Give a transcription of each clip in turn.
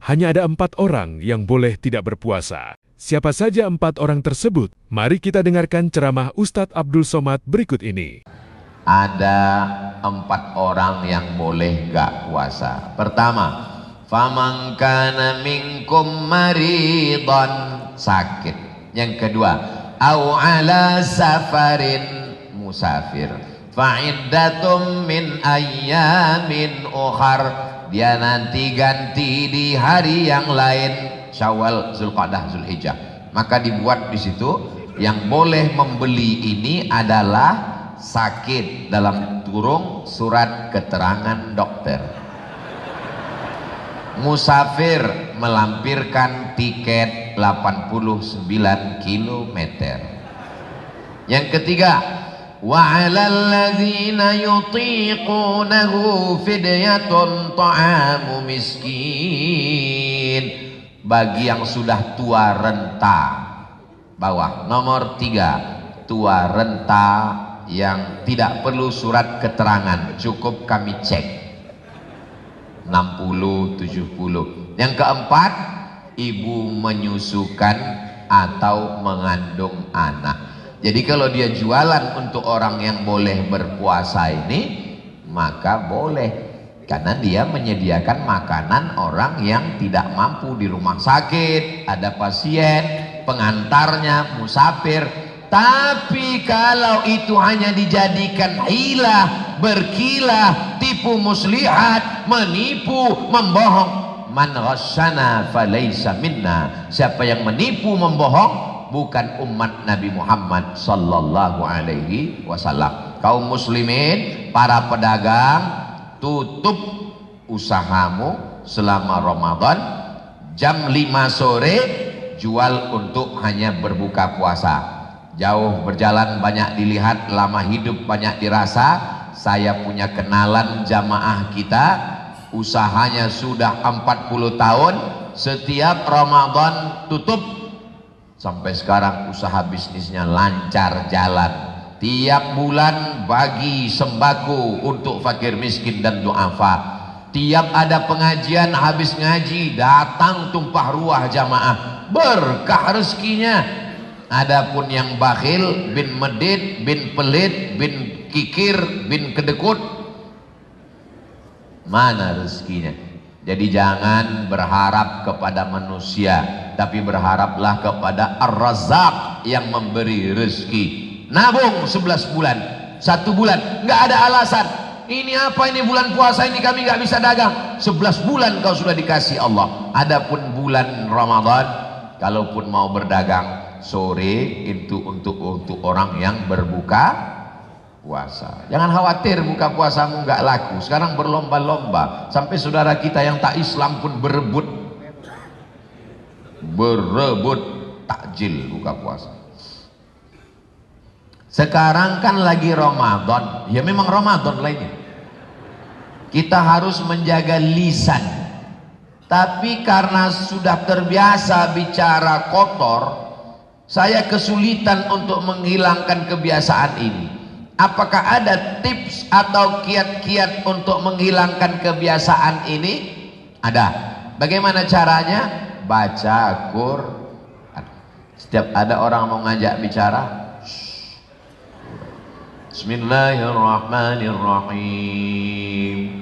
hanya ada 4 orang yang boleh tidak berpuasa. Siapa saja 4 orang tersebut? Mari kita dengarkan ceramah Ustadz Abdul Somad berikut ini. Ada 4 orang yang boleh gak puasa. Pertama, faman kana minkum maridan, sakit. Yang kedua, au ala safarin, musafir. Fa'iddatum min ayyamin ukhar, dia nanti ganti di hari yang lain, Syawal, Zulqa'dah, Zulhijjah. Maka dibuat di situ yang boleh membeli ini adalah sakit, dalam kurung surat keterangan dokter. Musafir, melampirkan tiket 89 km. Yang ketiga, wa 'alal ladzina yutiqunahu fidyatun ta'amu miskin, bagi yang sudah tua renta. Bawah nomor 3, tua renta yang tidak perlu surat keterangan, cukup kami cek 60, 70. Yang keempat, ibu menyusukan atau mengandung anak. Jadi kalau dia jualan untuk orang yang boleh berpuasa ini, maka boleh, karena dia menyediakan makanan orang yang tidak mampu, di rumah sakit, ada pasien, pengantarnya, musafir. Tapi kalau itu hanya dijadikan hilah, berkilah, tipu muslihat, menipu, membohong, man ghasyana falaysa minna, siapa yang menipu, membohong, bukan umat Nabi Muhammad sallallahu alaihi wasallam. Kaum muslimin, para pedagang, tutup usahamu selama Ramadan, jam 5 sore jual untuk hanya berbuka puasa. Jauh berjalan banyak dilihat, lama hidup banyak dirasa. Saya punya kenalan jamaah kita, usahanya sudah 40 tahun, setiap Ramadan tutup. Sampai sekarang usaha bisnisnya lancar jalan. Tiap bulan bagi sembako untuk fakir miskin dan duafa. Tiap ada pengajian, habis ngaji datang tumpah ruah jamaah, berkah rezekinya. Adapun yang bakhil, bin medit, bin pelit, bin kikir, bin kedekut, mana rezekinya? Jadi jangan berharap kepada manusia, tapi berharaplah kepada Ar-Razzaq yang memberi rezeki. Nabung 11 bulan, 1 bulan, nggak ada alasan. Ini apa ini bulan puasa ini kami nggak bisa dagang. 11 bulan kau sudah dikasih Allah. Adapun bulan Ramadan, kalaupun mau berdagang sore itu untuk orang yang berbuka puasa. Jangan khawatir buka puasamu nggak laku. Sekarang berlomba-lomba, sampai saudara kita yang tak Islam pun berebut takjil buka puasa. Sekarang kan lagi Ramadan, ya memang Ramadan lainnya. Kita harus menjaga lisan. Tapi karena sudah terbiasa bicara kotor, saya kesulitan untuk menghilangkan kebiasaan ini. Apakah ada tips atau kiat-kiat untuk menghilangkan kebiasaan ini? Ada. Bagaimana caranya? Baca Quran. Setiap ada orang mau ngajak bicara, Bismillahirrahmanirrahim.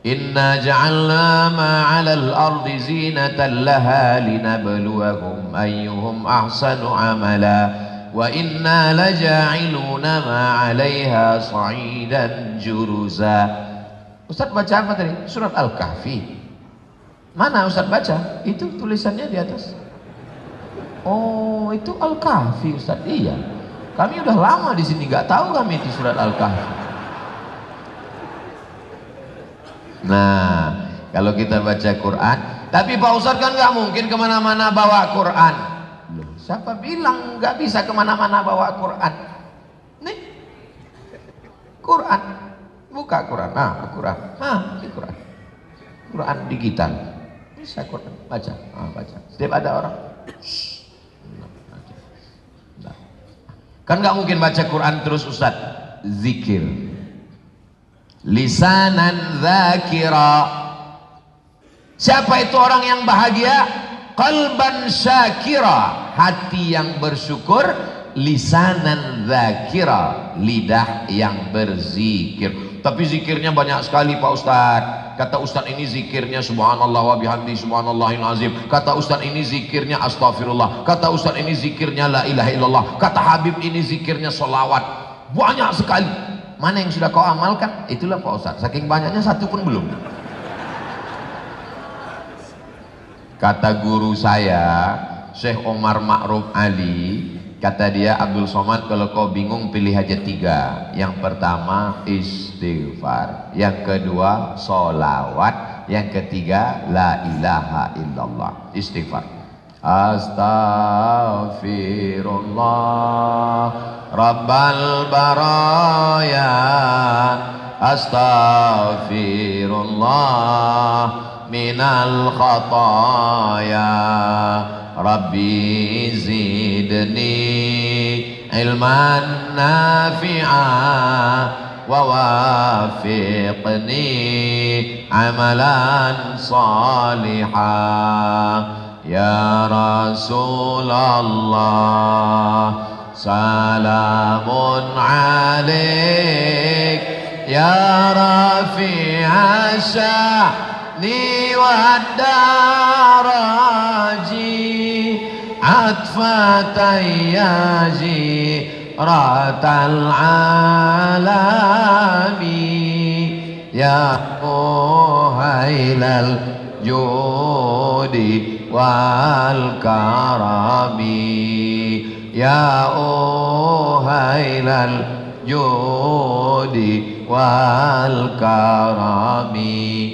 Inna ja'alna ma'alal ardi zinatan laha linabluwahum ayyuhum ahsanu amala. Wa inna laja'iluna ma'alaiha sa'idan juruza. Ustaz baca apa tadi? Surat Al-Kahfi. Mana Ustaz baca? Itu tulisannya di atas. Oh, itu Al-Kahfi Ustaz. Iya. Kami udah lama di sini, nggak tahu kami itu surat Al-Kahfi. Nah, kalau kita baca Quran, tapi Pak Ustaz kan nggak mungkin kemana-mana bawa Quran. Loh, siapa bilang nggak bisa kemana-mana bawa Quran? Nih, Quran, buka Quran, Quran, ini Quran, Quran digital, bisa Quran, baca, baca. Setiap ada orang, kan nggak mungkin baca Quran terus Ustaz. Zikir, lisanan dzakira, Siapa itu orang yang bahagia? Qalban syakira, hati yang bersyukur, lisanan dzakira, lidah yang berzikir. Tapi zikirnya banyak sekali Pak Ustadz. Kata Ustadz ini zikirnya subhanallah wa bihamdi subhanallahil azim. Kata Ustadz ini zikirnya astagfirullah. Kata Ustadz ini zikirnya la ilaha illallah. Kata Habib ini zikirnya sholawat. Banyak sekali. Mana yang sudah kau amalkan? Itulah Pak Ustadz. Saking banyaknya satu pun belum. Kata guru saya Syekh Omar Ma'ruf Ali, kata dia, Abdul Somad, kalau kau bingung pilih aja 3. Yang pertama istighfar, yang kedua sholawat, yang ketiga la ilaha illallah. Istighfar. Astaghfirullah Rabbal baraya, astaghfirullah minal khataya, Rabbi zidni ilman nafi'a wa wafiqni amalan salihah. Ya Rasulullah salamun alaik, ya rafi'a sya'ni wa daraji, atfatayyaji ratal alami, ya muhailal judi wal karami, ya uhailal judi wal karami.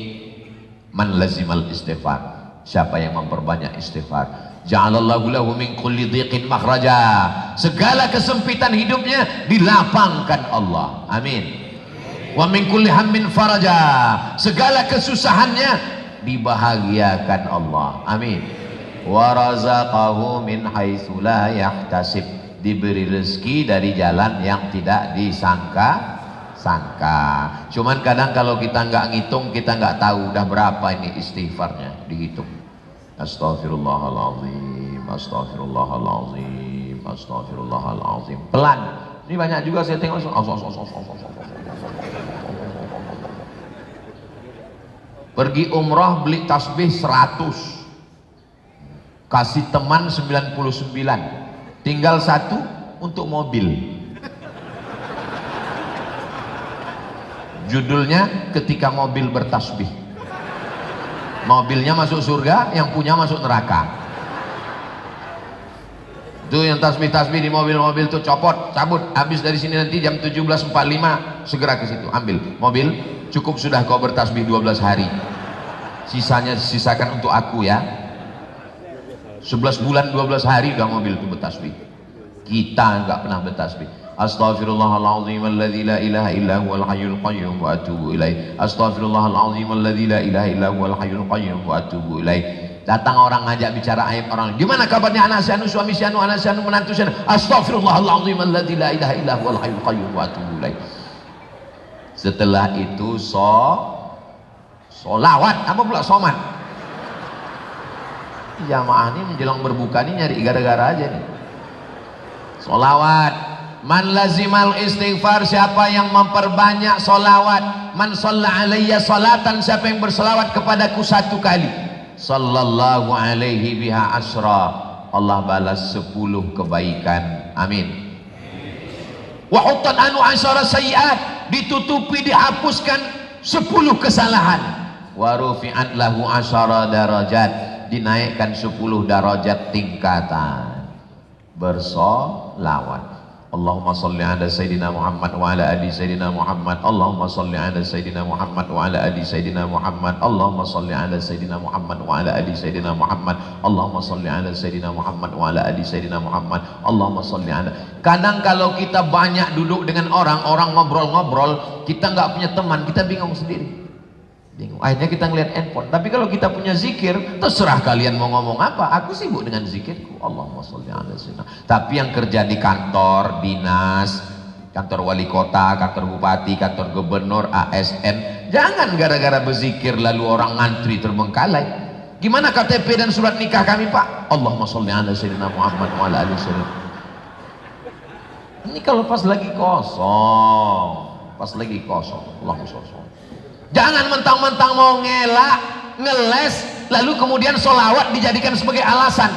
Man lazimal istighfar, siapa yang memperbanyak istighfar, ja'alallahu lahu min kulli dhiqin makhraja, segala kesempitan hidupnya dilapangkan Allah. Amin. Wa min kulli hammin faraja, segala kesusahannya dibahagiakan Allah. Amin. Wa razaqahu min haitsu la yahtasib, diberi rezeki dari jalan yang tidak disangka. Cuman kadang kalau kita nggak ngitung, kita nggak tahu udah berapa ini istighfarnya, dihitung. Astaghfirullahaladzim, astaghfirullahaladzim, astaghfirullahaladzim. Pelan. Ini banyak juga saya tengok. Pergi umrah beli tasbih 100, kasih teman 99, tinggal 1 untuk mobil. Judulnya ketika mobil bertasbih. Mobilnya masuk surga, yang punya masuk neraka. Itu yang tasbih-tasbih di mobil-mobil tuh copot, cabut. Habis dari sini nanti jam 17.45 segera ke situ, ambil mobil. Cukup sudah kau bertasbih 12 hari. Sisanya sisakan untuk aku ya. 11 bulan 12 hari udah mobil itu bertasbih. Kita nggak pernah bertasbih. Astaghfirullahaladzim alladzi la ilaha illa huwal hayyul qayyum wa atubu ilaih. Astaghfirullahaladzim alladzi la ilaha illa huwal hayyul qayyum wa atubu ilaih. Datang orang ngajak bicara aib orang, gimana kabarnya anak si anu, suami si anu, anak si anu, menantu si anu. Astaghfirullahaladzim alladzi la ilaha illa huwal hayyul qayyum wa atubu ilaih. Setelah itu solawat, apa pula somat. Jamaah ini menjelang berbuka ini nyari gara-gara aja nih. Solawat. Man lazimal istighfar, siapa yang memperbanyak solawat. Man shalla alayya salatan, siapa yang bersolawat kepadaku 1 kali, sallallahu alaihi biha asra, Allah balas 10 kebaikan. Amin. Wa huttat anu asyara sayiat, ditutupi dihapuskan 10 kesalahan. Wa rufi'at lahu asyara darajat, dinaikkan 10 darajat tingkatan. Bersolawat. Allahumma salli ala Sayyidina Muhammad wa ala ali Sayyidina Muhammad. Allahumma salli ala Sayyidina Muhammad wa ala ali Sayyidina Muhammad. Allahumma salli ala Sayyidina Muhammad wa ala ali Sayyidina Muhammad. Allahumma salli ala Sayyidina Muhammad wa ala ali Sayyidina Muhammad. Allahumma salli ala. Kadang kalau kita banyak duduk dengan orang ngobrol-ngobrol, kita nggak punya teman, kita bingung sendiri. Bingung. Akhirnya kita ngeliat handphone. Tapi kalau kita punya zikir, terserah kalian mau ngomong apa. Aku sibuk dengan zikirku. Allahumma sholli ala sayyidina. Tapi yang kerja di kantor, dinas, kantor wali kota, kantor bupati, kantor gubernur, ASN. Jangan gara-gara berzikir lalu orang ngantri terbengkalai. Gimana KTP dan surat nikah kami, Pak? Allahumma sholli ala sayyidina Muhammad wa ala alihi wasallam. Ini kalau pas lagi kosong, Allahumma sholli. Jangan mentang-mentang mau ngelak, ngeles, lalu kemudian sholawat dijadikan sebagai alasan.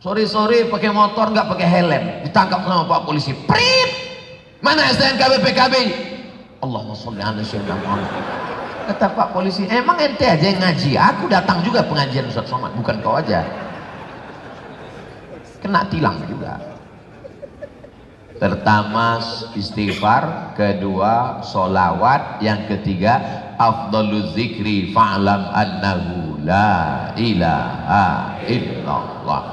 Sorry pakai motor nggak pakai helm, ditangkap sama Pak polisi. Prit, mana STNK BPKB? Allahumma sholli ala sayyidina Muhammad. Kata Pak polisi, emang ente aja yang ngaji? Aku datang juga pengajian Ustaz Somad, bukan kau aja. Kena tilang juga. Pertama istighfar, kedua sholawat, yang ketiga afdaluz zikri fa'lam annahu la ilaha illallah.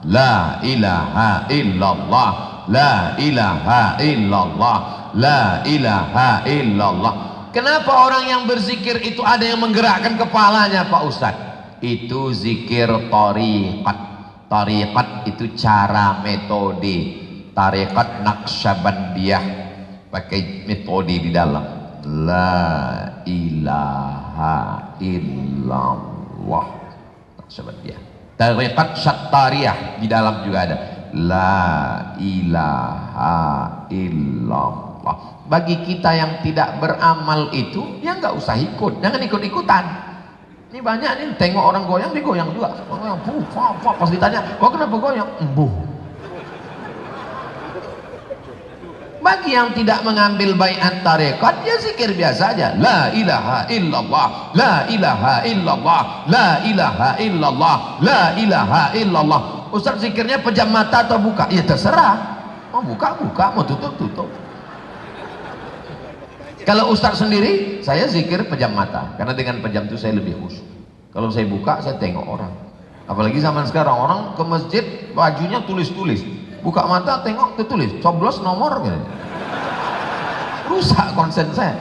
La ilaha illallah, la ilaha illallah, la ilaha illallah. Kenapa orang yang berzikir itu ada yang menggerakkan kepalanya, Pak Ustadz? Itu zikir tariqat. Tariqat itu cara, metode. Tariqat Naqsyabandiyah, pakai metode di dalam. La ilaha illallah, Naqsyabandiyah. Tariqat Syattariyah di dalam juga ada. La ilaha illallah. Bagi kita yang tidak beramal itu, ya nggak usah ikut, jangan ikut-ikutan. Ini banyak nih, tengok orang goyang, digoyang juga. Pas ditanya, kok kenapa goyang? Embuh. Bagi yang tidak mengambil baiat tarekat, ya zikir biasa aja. La ilaha illallah, la ilaha illallah, la ilaha illallah, la ilaha illallah. Ustaz zikirnya pejam mata atau buka? Ya terserah. Mau buka, mau tutup. Kalau Ustaz sendiri, saya zikir pejam mata, karena dengan pejam itu saya lebih khusyuk. Kalau saya buka, saya tengok orang. Apalagi zaman sekarang, orang ke masjid bajunya tulis-tulis. Buka mata tengok tertulis coblos nomor gitu. Rusak konsen saya.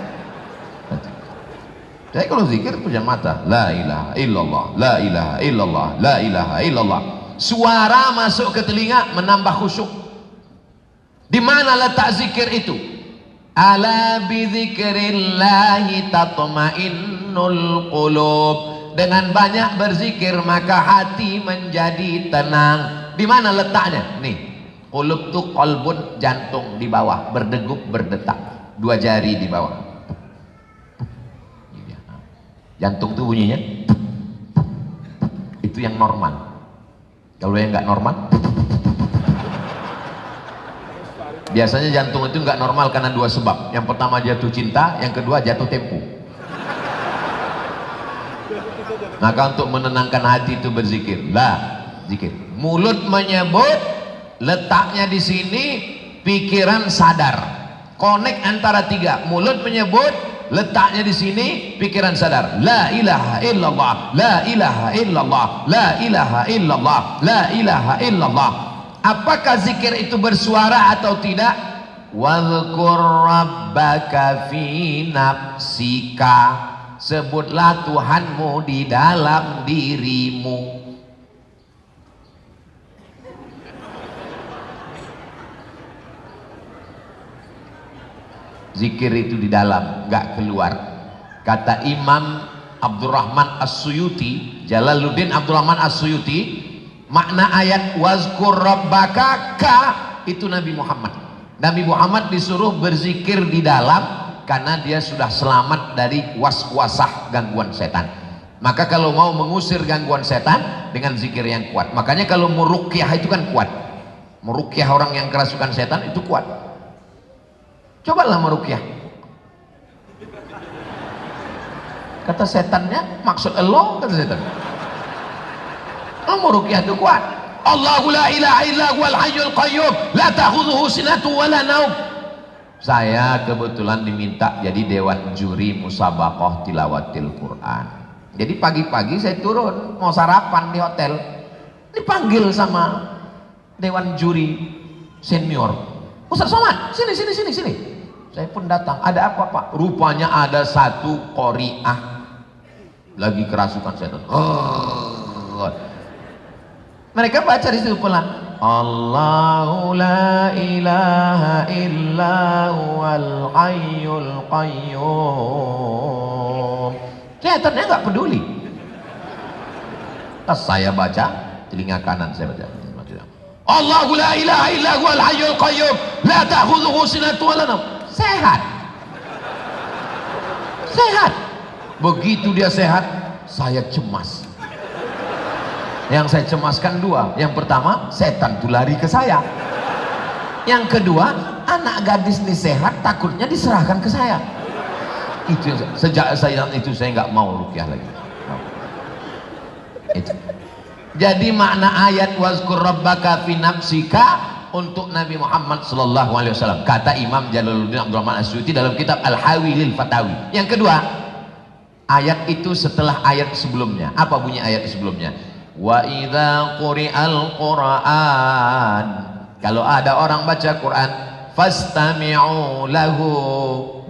Saya kalau zikir pejam mata, la ilaha illallah, la ilaha illallah, la ilaha illallah. Suara masuk ke telinga menambah khusyuk. Di mana letak zikir itu? Ala bi dzikrillahi tatma'innul qulub. Dengan banyak berzikir maka hati menjadi tenang. Di mana letaknya? Nih. Qulub tuh qalbun, jantung di bawah, berdegup, berdetak, dua jari di bawah. Jantung tuh bunyinya itu yang normal. Kalau yang nggak normal, biasanya jantung itu nggak normal karena dua sebab. Yang pertama jatuh cinta, yang kedua jatuh tempo. Maka untuk menenangkan hati itu berzikir. Zikir. Mulut menyebut, letaknya di sini, pikiran sadar. Connect antara tiga. Mulut menyebut, letaknya di sini, pikiran sadar. La ilaha illallah, la ilaha illallah, la ilaha illallah, la ilaha illallah. Apakah zikir itu bersuara atau tidak? Wadhkur rabbaka fi nafsika. Sebutlah Tuhanmu di dalam dirimu. Zikir itu di dalam, nggak keluar. Kata Imam Abdurrahman As-Suyuti, Jalaluddin Abdurrahman As-Suyuti, makna ayat wazkur rabbaka itu Nabi Muhammad. Nabi Muhammad disuruh berzikir di dalam karena dia sudah selamat dari waswasah gangguan setan. Maka kalau mau mengusir gangguan setan dengan zikir yang kuat. Makanya kalau meruqyah itu kan kuat. Meruqyah orang yang kerasukan setan itu kuat. Cobalah meruqyah. Kata setannya, maksud Allah, kata setan. Meruqyah itu kuat. Allahu la ilaha illa huwal hayyul qayyum la ta'khudhuhu sinatun wa la naum. Saya kebetulan diminta jadi dewan juri musabaqah tilawatil Quran. Jadi pagi-pagi saya turun mau sarapan di hotel, dipanggil sama dewan juri senior. Ustaz Somad, sini. Saya pun datang. Ada apa Pak? Rupanya ada satu qori'ah lagi kerasukan setan. Mereka baca di situ pelan. Allahu la ilaha illa huwal hayyul qayyum. Setannya nggak peduli. Pas saya baca, telinga kanan saya baca. Allahu la ilaha illa huwal hayyul qayyum la ta'khudhuhu sinatun wa la nawm. Sehat. Sehat. Begitu dia sehat, saya cemas. Yang saya cemaskan dua. Yang pertama, setan tuh lari ke saya. Yang kedua, anak gadis ini sehat, takutnya diserahkan ke saya. Itu sejak saya itu saya nggak mau ruqyah lagi. Itu. Jadi makna ayat wazkur rabbaka fi nafsika untuk Nabi Muhammad sallallahu alaihi wasallam. Kata Imam Jalaluddin Abdurrahman As-Suyuti dalam kitab Al-Hawi lil Fatawi. Yang kedua, ayat itu setelah ayat sebelumnya. Apa bunyi ayat sebelumnya? Wa idza quri'al Qur'an, kalau ada orang baca Quran, fastami'u lahu,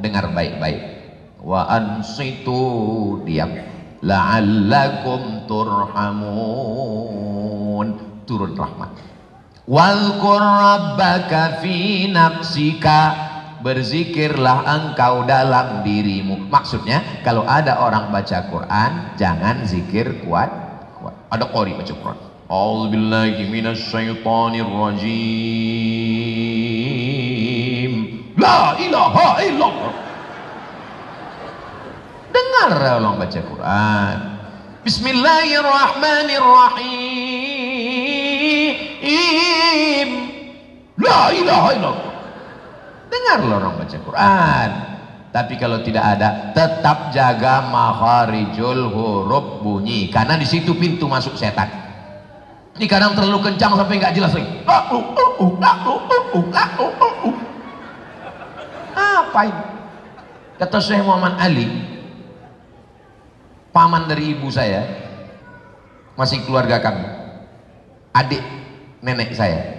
dengar baik-baik, wa ansitu, diam, la'allakum turhamun, turun rahmat. Wadhkur rabbaka fi nafsika, berzikirlah engkau dalam dirimu. Maksudnya kalau ada orang baca Quran, jangan zikir kuat. Ada qori baca Quran. A'udzubillahi minasyaitonir rajim. La ilaha illallah. Dengar orang baca Quran. Bismillahirrahmanirrahim. La ilaha illallah. Dengar orang baca Quran. Tapi kalau tidak ada, tetap jaga makharijul huruf bunyi, karena di situ pintu masuk setan. Ini kadang terlalu kencang sampai nggak jelas lagi. Apa ini? Kata Syekh Muhammad Ali, paman dari ibu saya, masih keluarga kami, adik nenek saya.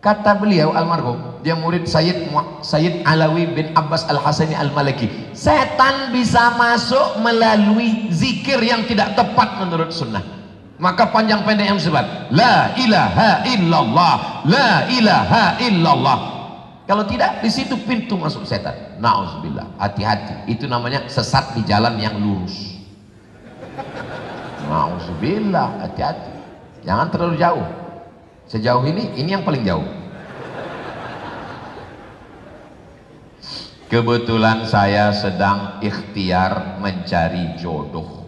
Kata beliau almarhum, dia murid Sayyid Alawi bin Abbas Al-Hasani Al-Maliki, setan bisa masuk melalui zikir yang tidak tepat menurut sunnah. Maka panjang pendek yang disebut la ilaha illallah, la ilaha illallah. Kalau tidak, di situ pintu masuk setan. Nauzubillah, hati-hati, itu namanya sesat di jalan yang lurus. Nauzubillah, hati-hati, jangan terlalu jauh. Sejauh ini yang paling jauh. Kebetulan saya sedang ikhtiar mencari jodoh.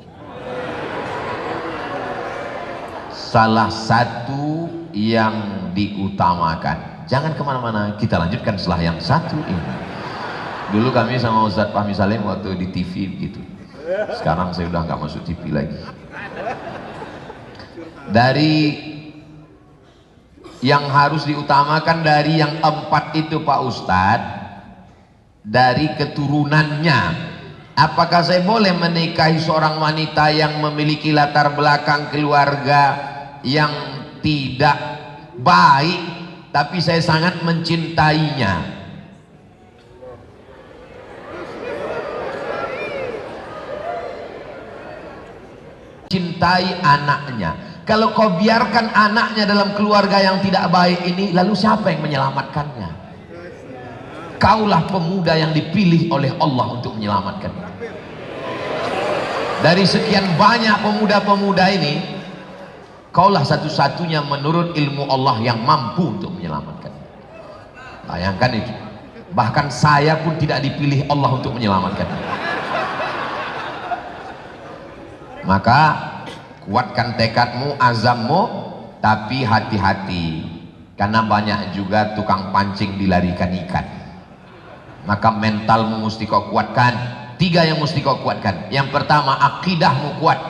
Salah satu yang diutamakan. Jangan kemana-mana, kita lanjutkan setelah yang satu ini. Dulu kami sama Ustadz Fahmi Salim waktu di TV begitu. Sekarang saya udah nggak masuk TV lagi. Dari yang harus diutamakan dari yang 4 itu Pak Ustadz, dari keturunannya. Apakah saya boleh menikahi seorang wanita yang memiliki latar belakang keluarga yang tidak baik, tapi saya sangat mencintainya? Cintai anaknya. Kalau kau biarkan anaknya dalam keluarga yang tidak baik ini, lalu siapa yang menyelamatkannya? Kaulah pemuda yang dipilih oleh Allah untuk menyelamatkannya. Dari sekian banyak pemuda-pemuda ini, kaulah satu-satunya menurut ilmu Allah yang mampu untuk menyelamatkannya. Bayangkan itu. Bahkan saya pun tidak dipilih Allah untuk menyelamatkannya. Maka kuatkan tekadmu, azammu, tapi hati-hati, karena banyak juga tukang pancing dilarikan ikan. Maka mentalmu mesti kau kuatkan. 3 yang mesti kau kuatkan. Yang pertama, akidahmu kuat.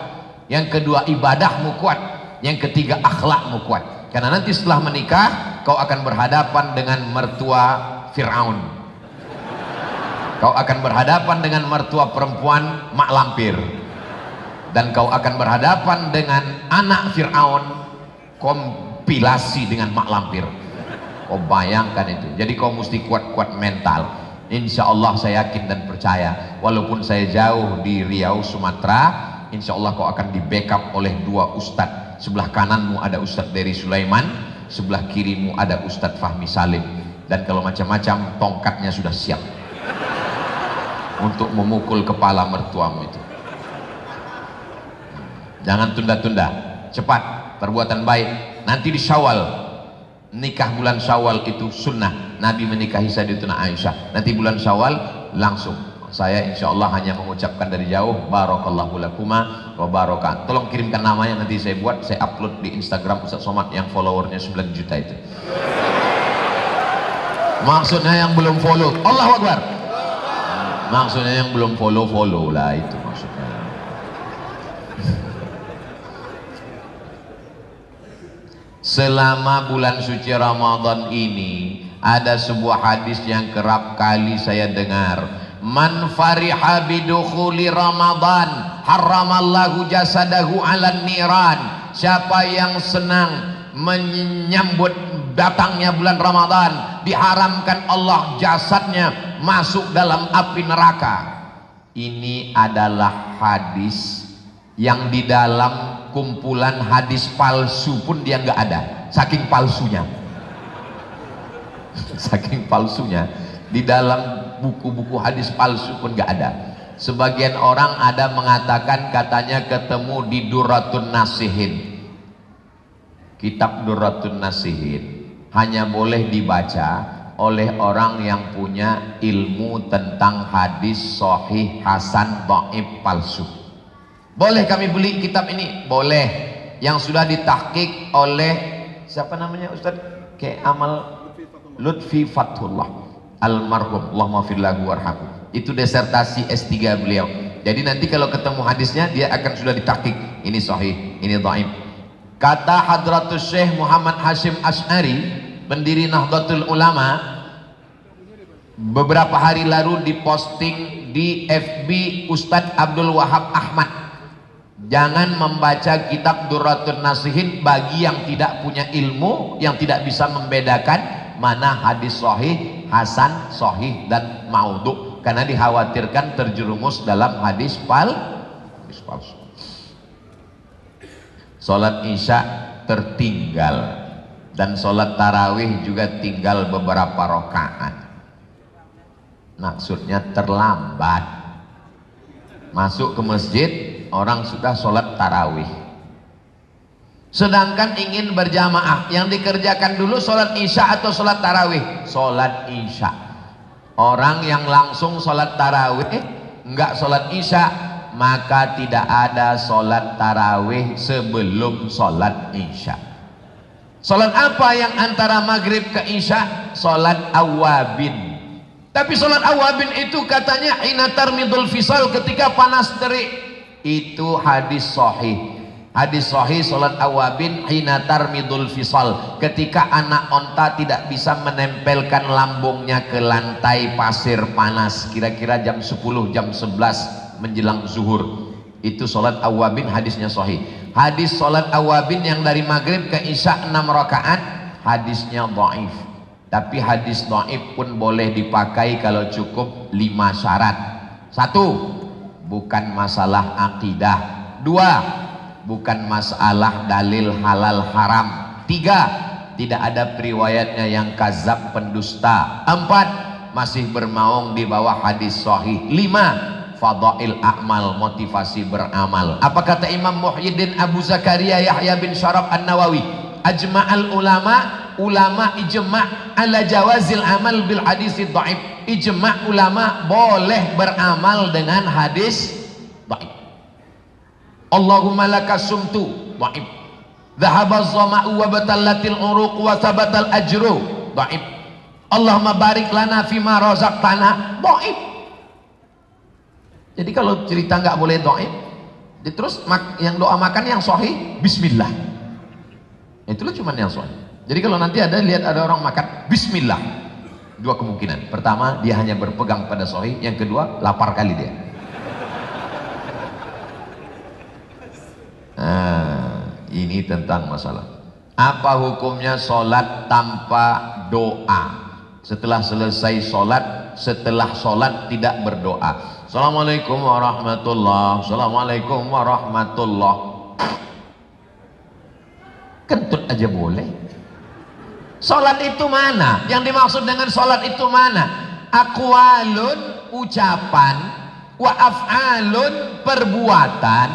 Yang kedua, ibadahmu kuat. Yang ketiga, akhlakmu kuat. Karena nanti setelah menikah, kau akan berhadapan dengan mertua Fir'aun. Kau akan berhadapan dengan mertua perempuan mak lampir. Dan kau akan berhadapan dengan anak Fir'aun, kompilasi dengan mak lampir. Kau bayangkan itu. Jadi kau mesti kuat-kuat mental. Insya Allah saya yakin dan percaya, walaupun saya jauh di Riau, Sumatera, insya Allah kau akan di backup oleh 2 ustadz. Sebelah kananmu ada Ustadz Dery Sulaiman, sebelah kirimu ada Ustadz Fahmi Salim, dan kalau macam-macam tongkatnya sudah siap untuk memukul kepala mertuamu itu. Jangan tunda-tunda, cepat perbuatan baik. Nanti di Syawal, nikah bulan Syawal itu sunnah. Nabi menikahi Sayyidatuna Aisyah. Nanti bulan Syawal langsung. Saya insya Allah hanya mengucapkan dari jauh, barakallahu lakuma wa baraka. Tolong kirimkan namanya, nanti saya buat, saya upload di Instagram Ustaz Somad yang followernya 9 juta itu. Maksudnya yang belum follow, Allahu Akbar. Maksudnya yang belum follow lah, itu maksudnya. Selama bulan suci Ramadan ini ada sebuah hadis yang kerap kali saya dengar. Man fariha bidukhuli Ramadan haramallahu jasadahu 'alan niran. Siapa yang senang menyambut datangnya bulan Ramadan, diharamkan Allah jasadnya masuk dalam api neraka. Ini adalah hadis yang di dalam kumpulan hadis palsu pun dia nggak ada, saking palsunya. Saking palsunya, di dalam buku-buku hadis palsu pun nggak ada. Sebagian orang ada mengatakan katanya ketemu di Durratun Nasihin. Kitab Durratun Nasihin hanya boleh dibaca oleh orang yang punya ilmu tentang hadis sahih, hasan, dhaif, palsu. Boleh kami beli kitab ini? Boleh. Yang sudah ditahqiq oleh siapa namanya Ustaz? Kayak Amal Lutfi Fathullah almarhum, Allahumma fillahu warhamhu. Itu disertasi S3 beliau. Jadi nanti kalau ketemu hadisnya dia akan sudah ditahqiq. Ini sahih, ini dhaif. Kata Hadratus Syekh Muhammad Hashim Asy'ari, pendiri Nahdlatul Ulama, beberapa hari lalu diposting di FB Ustadz Abdul Wahab Ahmad. Jangan membaca kitab Durratun Nasihin bagi yang tidak punya ilmu, yang tidak bisa membedakan mana hadis sahih, hasan, sahih dan maudhu, karena dikhawatirkan terjerumus dalam hadis palsu. Salat Isya tertinggal dan salat tarawih juga tinggal beberapa rakaat. Maksudnya terlambat. Masuk ke masjid, orang sudah sholat tarawih, sedangkan ingin berjamaah. Yang dikerjakan dulu sholat isya atau sholat tarawih? Sholat isya. Orang yang langsung sholat tarawih enggak sholat isya, maka tidak ada sholat tarawih sebelum sholat isya. Sholat apa yang antara maghrib ke isya? Sholat awabin. Tapi sholat awabin itu katanya hina tarmidul fisal, ketika panas terik. Itu hadis sahih. Hadis sahih sholat awabin hina tarmidul fisal, ketika anak onta tidak bisa menempelkan lambungnya ke lantai pasir panas, kira-kira jam 10, jam 11 menjelang zuhur. Itu sholat awabin, hadisnya sahih. Hadis sholat awabin yang dari maghrib ke isya 6 rakaat, hadisnya dhaif. Tapi hadis dhaif pun boleh dipakai kalau cukup 5 syarat. 1, bukan masalah akidah. 2, bukan masalah dalil halal haram. 3, tidak ada periwayatnya yang kazab, pendusta. 4, masih bermaung di bawah hadis sahih. 5, fadail a'mal, motivasi beramal. Apa kata Imam Muhyiddin Abu Zakaria Yahya bin Syaraf An-Nawawi? Ajma'al ulama ijma' ala jawazil amal bil hadis dhaif. Ijma' ulama boleh beramal dengan hadis dhaif. Allahumma lakas sumtu dhaif. Dhahaba zama'u wa batallatil uruq wa thabatal ajru dhaif. Allahumma barik lana fima razaqtana dhaif. Jadi kalau cerita nggak boleh dhaif, terus yang doa makan yang sahih bismillah. Itulah cuman yang sahih. Jadi kalau nanti lihat ada orang makan bismillah, 2 kemungkinan. Pertama, dia hanya berpegang pada sahih. Yang kedua, lapar kali dia. Ini tentang masalah. Apa hukumnya sholat tanpa doa? Setelah selesai sholat, setelah sholat tidak berdoa. Assalamualaikum warahmatullahi wabarakatuh. Assalamualaikum warahmatullahi wabarakatuh. Kentut aja boleh. Sholat itu mana? Yang dimaksud dengan sholat itu mana? Aqwalun, ucapan, wa af'alun, perbuatan,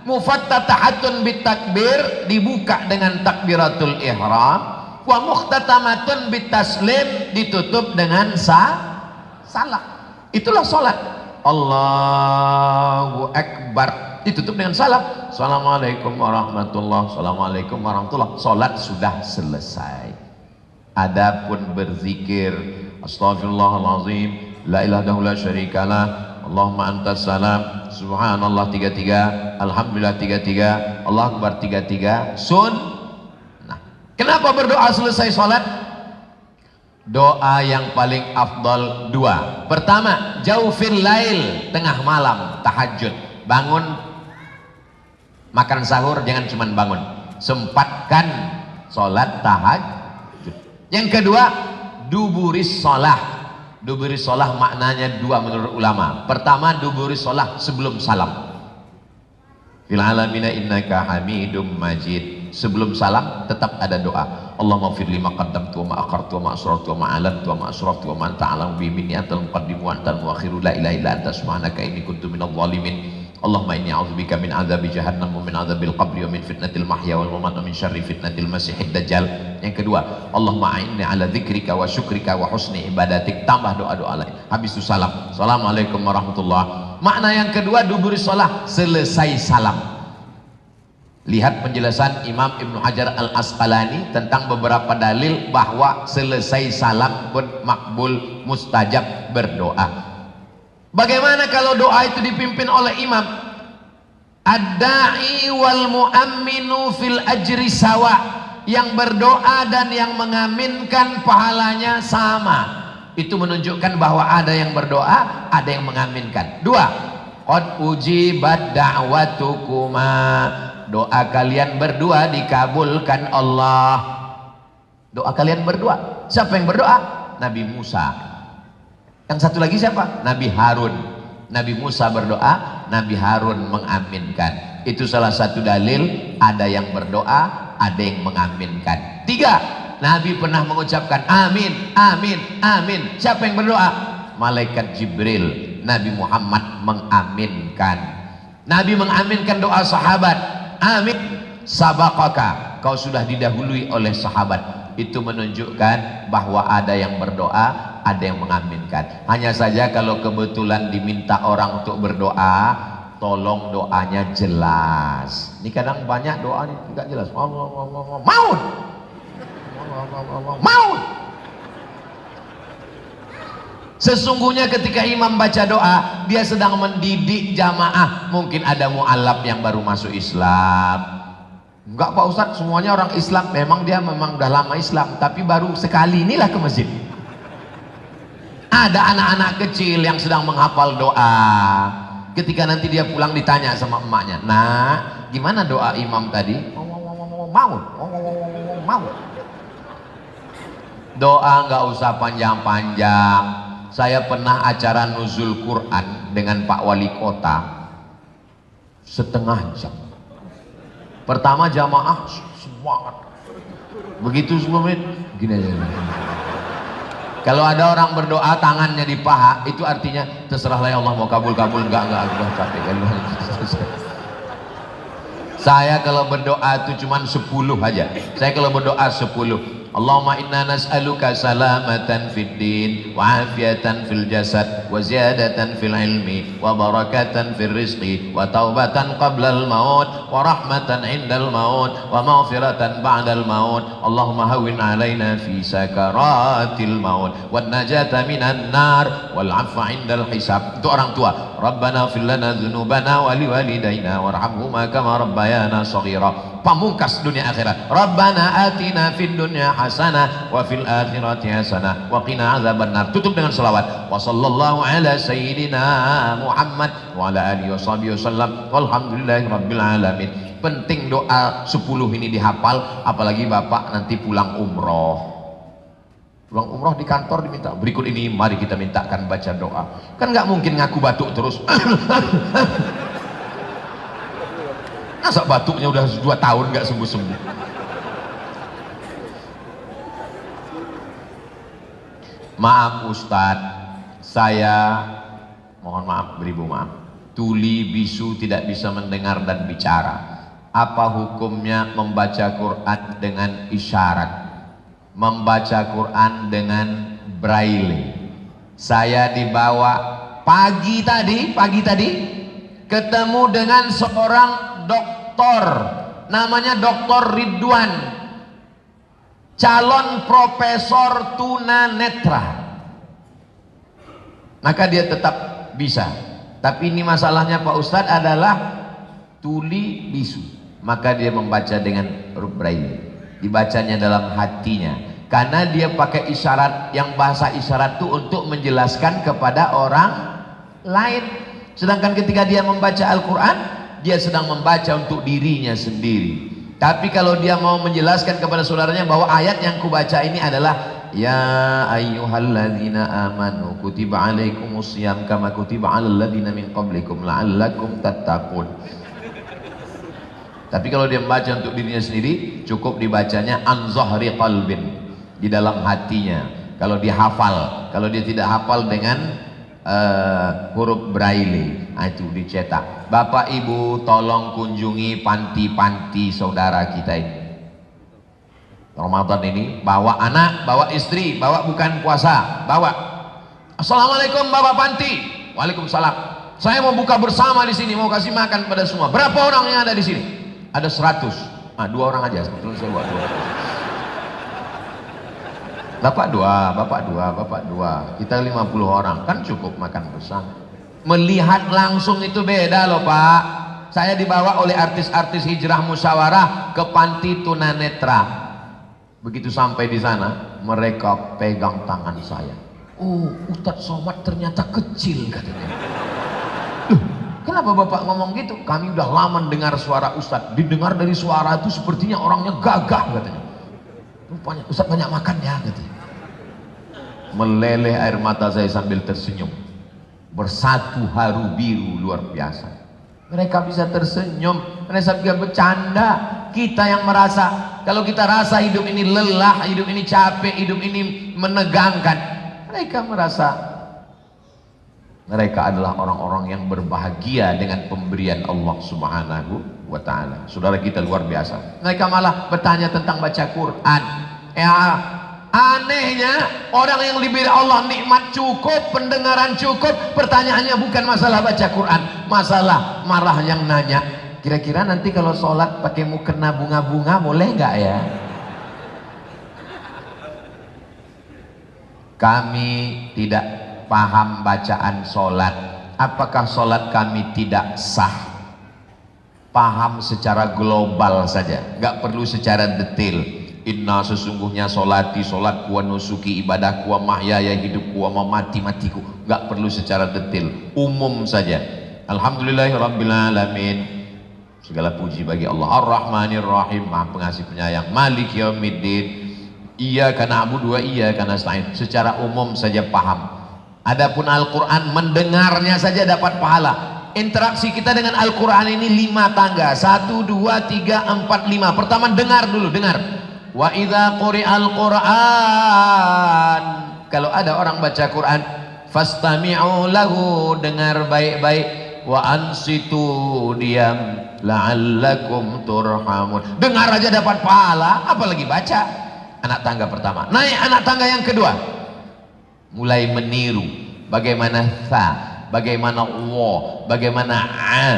mufattatahatun bitakbir, dibuka dengan takbiratul ihram, wa mukhtatamatun bitaslim, ditutup dengan salam. Itulah sholat. Allahu Akbar, ditutup dengan salam. Assalamualaikum warahmatullahi, assalamualaikum warahmatullahi. Sholat sudah selesai. Adapun berzikir, Astaghfirullahaladzim, la ilaha illallah syarikalah, Allahumma antas salam, subhanallah 33, alhamdulillah 33, Allah akbar 33, Nah, kenapa berdoa selesai sholat? Doa yang paling afdal dua. Pertama, jaufil lail, tengah malam, tahajud. Bangun, makan sahur, jangan cuma bangun, sempatkan sholat tahajud. Yang kedua, duburis sholah. Duburis sholah maknanya dua menurut ulama. Pertama, duburis sholah sebelum salam. Fil alamina innaka hamidum majid. Sebelum salam tetap ada doa. Allahumma firli ma qaddamtu wa ma akhartu wa ma asrartu wa ma alantu wa ma asraftu wa ma anta a'lamu bi minni antal muqaddimu wa antal muakhiru la ilaha illa anta subhanaka inni kuntu minadh dhalimin. Allahumma inni a'udzubika min adzabi jahannam wa min adzabil qabri wa min fitnatil mahya wal mamat wa min syarri fitnatil masiihid dajjal. Yang kedua, Allahumma a'inni ala dzikrika wa syukrika wa husni ibadatik. Tambah doa-doa lain. Habis itu salam. Assalamualaikum warahmatullahi. Makna yang kedua, duburi shalah, selesai salam. Lihat penjelasan Imam Ibnu Hajar Al-Asqalani tentang beberapa dalil bahwa selesai salam pun makbul, mustajab berdoa. Bagaimana kalau doa itu dipimpin oleh imam? Ad-da'i wal mu'amminu fil ajri sawa. Yang berdoa dan yang mengaminkan pahalanya sama. Itu menunjukkan bahwa ada yang berdoa, ada yang mengaminkan. Dua, qad ujibat da'watukuma. Doa kalian berdua dikabulkan Allah. Doa kalian berdua. Siapa yang berdoa? Nabi Musa. Yang satu lagi siapa? Nabi Harun. Nabi Musa berdoa, Nabi Harun mengaminkan. Itu salah satu dalil ada yang berdoa, ada yang mengaminkan. Tiga, Nabi pernah mengucapkan amin, amin, amin. Siapa yang berdoa? Malaikat Jibril. Nabi Muhammad mengaminkan. Nabi mengaminkan doa sahabat. Amin sabaqaka, kau sudah didahului oleh sahabat. Itu menunjukkan bahwa ada yang berdoa, ada yang mengaminkan. Hanya saja kalau kebetulan diminta orang untuk berdoa, tolong doanya jelas. Ini kadang banyak doa ini tidak jelas. Maut, maut. Sesungguhnya ketika imam baca doa, dia sedang mendidik jamaah. Mungkin ada mu'alaf yang baru masuk Islam. Enggak Pak Ustadz, semuanya orang Islam. Memang dia udah lama Islam, tapi baru sekali inilah ke masjid. Ada anak-anak kecil yang sedang menghafal doa. Ketika nanti dia pulang ditanya sama emaknya, "Nak, gimana doa imam tadi?" Maut, maut. Doa nggak usah panjang-panjang. Saya pernah acara nuzul Quran dengan Pak Wali Kota setengah jam. Pertama jamaah semangat, begitu 10 menit gini aja. Kalau ada orang berdoa tangannya di paha, itu artinya terserahlah ya Allah, mau kabul-kabul enggak udah capek kan. Saya kalau berdoa itu cuma 10 aja. Saya kalau berdoa 10. Allahumma inna nas'aluka salamatan fid din wa afiatan fil jasad wa ziyadatan fil ilmi wa barakatan fil rizqi wa taubatan qabla al maut wa rahmatan indal maut wa maghfiratan ba'dal maut. Allahumma hawwin alaina fi sakaratil maut wan najata minan nar wal 'afwa indal hisab. Itu orang tua. Rabbana fil lana dzunubana wa liwalidayna warhamhuma kama rabbayana shaghira. Pamungkas dunia akhirat. Rabbana atina fid dunya hasanah wa fil akhirati hasanah wa qina azabannar. Tutup dengan selawat. Wa sallallahu ala sayyidina Muhammad wa ala alihi washabihi wasallam walhamdulillahi rabbil alamin. Penting doa 10 ini dihafal, apalagi Bapak nanti pulang umroh. Pulang umroh di kantor diminta berikut ini, mari kita mintakan baca doa. Kan nggak mungkin ngaku batuk terus. Masa batuknya udah 2 tahun nggak sembuh-sembuh. Maaf Ustadz, saya mohon maaf, beribu maaf, tuli bisu tidak bisa mendengar dan bicara. Apa hukumnya membaca Quran dengan isyarat, membaca Quran dengan braille? Saya dibawa pagi tadi ketemu dengan seorang dokter, namanya Dokter Ridwan, calon profesor tunanetra. Maka dia tetap bisa, tapi ini masalahnya Pak Ustadz adalah tuli bisu. Maka dia membaca dengan huruf braille, dibacanya dalam hatinya, karena dia pakai isyarat, yang bahasa isyarat itu untuk menjelaskan kepada orang lain. Sedangkan ketika dia membaca Al-Quran, dia sedang membaca untuk dirinya sendiri. Tapi kalau dia mau menjelaskan kepada saudaranya bahwa ayat yang kubaca ini adalah ya ayyuhalladzina amanu kutiba alaikumusiyam kama kutiba alal ladzina min qablikum la'allakum tattaqun. Tapi kalau dia membaca untuk dirinya sendiri, cukup dibacanya an zahri qalbin, di dalam hatinya. Kalau dia hafal, kalau dia tidak hafal dengan huruf braille, itu dicetak. Bapak Ibu tolong kunjungi panti-panti saudara kita ini. Ramadan ini bawa anak, bawa istri, bawa bukan puasa, bawa. Assalamualaikum Bapak Panti. Waalaikumsalam. Saya mau buka bersama di sini, mau kasih makan pada semua. Berapa orang yang ada di sini? Ada 100. Nah, 2 orang aja, sebetulnya saya buat 2. Bapak 2, Bapak 2, Bapak 2. Kita 50 orang, kan cukup makan bersama. Melihat langsung itu beda loh Pak. Saya dibawa oleh artis-artis hijrah musyawarah ke panti tunanetra. Begitu sampai di sana, mereka pegang tangan saya. Oh, Ustadz Somad ternyata kecil katanya. Kenapa Bapak ngomong gitu? Kami udah lama dengar suara Ustadz. Didengar dari suara itu sepertinya orangnya gagah katanya. Rupanya Ustadz banyak makan ya katanya. Meleleh air mata saya sambil tersenyum. Bersatu haru biru luar biasa. Mereka bisa tersenyum, mereka bisa bercanda. Kita yang merasa, kalau kita rasa hidup ini lelah, hidup ini capek, hidup ini menegangkan, mereka merasa mereka adalah orang-orang yang berbahagia dengan pemberian Allah Subhanahu wa ta'ala. Saudara kita luar biasa. Mereka malah bertanya tentang baca Quran. Ya, anehnya orang yang diberi Allah nikmat cukup, pendengaran cukup, pertanyaannya bukan masalah baca Quran, masalah marah yang nanya, kira-kira nanti kalau sholat pakai mukena bunga-bunga boleh nggak ya? Kami tidak paham bacaan sholat. Apakah sholat kami tidak sah? Paham secara global saja, nggak perlu secara detail. Inna sesungguhnya sholati, sholatku, wa nusuki, ibadahku, wa mahyaya, hidupku, wa mamati-matiku. Nggak perlu secara detail, umum saja. Alhamdulillahirabbil alamin. Segala puji bagi Allah. Ar-Rahmanir Rahim, Maha Pengasih Penyayang. Maliki yaumiddin. Iyyaka na'budu wa iyyaka nasta'in. Secara umum saja paham. Adapun Al-Quran, mendengarnya saja dapat pahala. Interaksi kita dengan Al-Quran ini 5 tangga. 1, 2, 3, 4, 5. Pertama dengar dulu, dengar. Wa idza quri'al Qur'an, kalau ada orang baca Quran, fastami'u lahu, dengar baik-baik. Wa ansitu, diam, la'allakum turhamun. Dengar aja dapat pahala, apalagi baca. Anak tangga pertama. Naik anak tangga yang kedua, mulai meniru bagaimana tha, bagaimana wa, bagaimana a.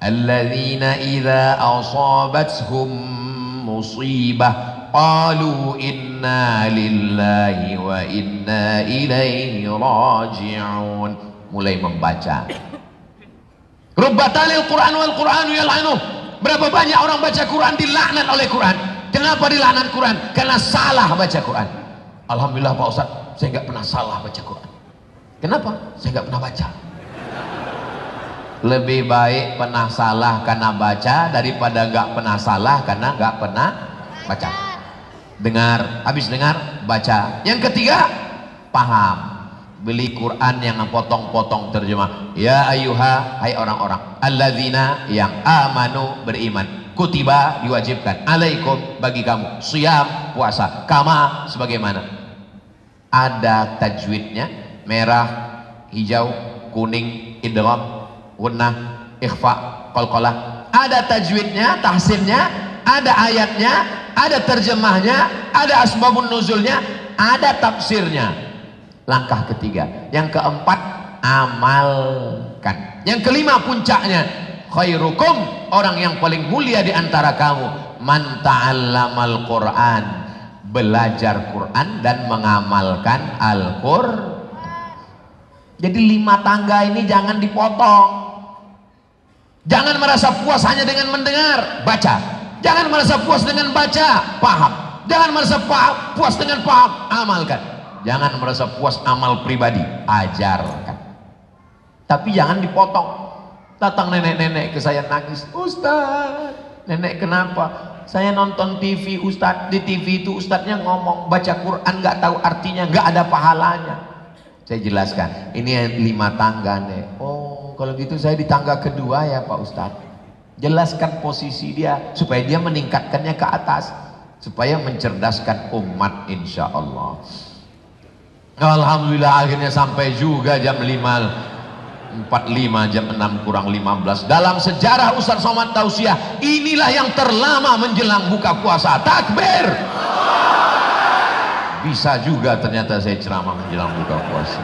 Alladzina idza asabathum musibah qalu inna lillahi wa inna ilaihi raji'un. Mulai membaca. Rubbatalil Quran wal Quranu yal'anuh. Berapa banyak orang baca Quran dilaknat oleh Quran. Kenapa dilaknat Quran? Karena salah baca Quran. Alhamdulillah Pak Ustaz, saya nggak pernah salah baca Quran. Kenapa? Saya nggak pernah baca. Lebih baik pernah salah karena baca daripada nggak pernah salah karena nggak pernah baca. Dengar, habis dengar, baca. Yang ketiga, paham. Beli Quran yang potong-potong terjemah. Ya ayyuha, hai orang-orang, alladzina yang amanu, beriman. Kutiba, diwajibkan. Alaikum, bagi kamu. Siyam, puasa. Kama, sebagaimana. ada tajwidnya, merah, hijau, kuning, idgham, gunnah, ikhfa, qalqalah. Ada tajwidnya, tahsinnya, ada ayatnya, ada terjemahnya, ada asbabun nuzulnya, ada tafsirnya. Langkah ketiga. Yang keempat, amalkan. Yang kelima puncaknya, khairukum, orang yang paling mulia di antara kamu, man ta'allamal Qur'an, belajar Quran dan mengamalkan Al-Qur'an. Jadi 5 tangga ini jangan dipotong. Jangan merasa puas hanya dengan mendengar, baca. Jangan merasa puas dengan baca, paham. Jangan merasa puas dengan paham, amalkan. Jangan merasa puas amal pribadi, ajarkan. Tapi jangan dipotong. Datang nenek-nenek ke saya nangis, Ustaz, nenek kenapa? Saya nonton TV Ustaz, di TV itu Ustaznya ngomong baca Quran nggak tahu artinya, nggak ada pahalanya. Saya jelaskan, ini 5 tangga nih. Oh, kalau gitu saya di tangga kedua ya Pak Ustaz. Jelaskan posisi dia supaya dia meningkatkannya ke atas, supaya mencerdaskan umat, insya Allah. Alhamdulillah akhirnya sampai juga jam 5.45, jam 6 kurang 15. Dalam sejarah Ustaz Somad Tausiah, inilah yang terlama menjelang buka puasa. Takbir. Bisa juga ternyata saya ceramah menjelang buka puasa.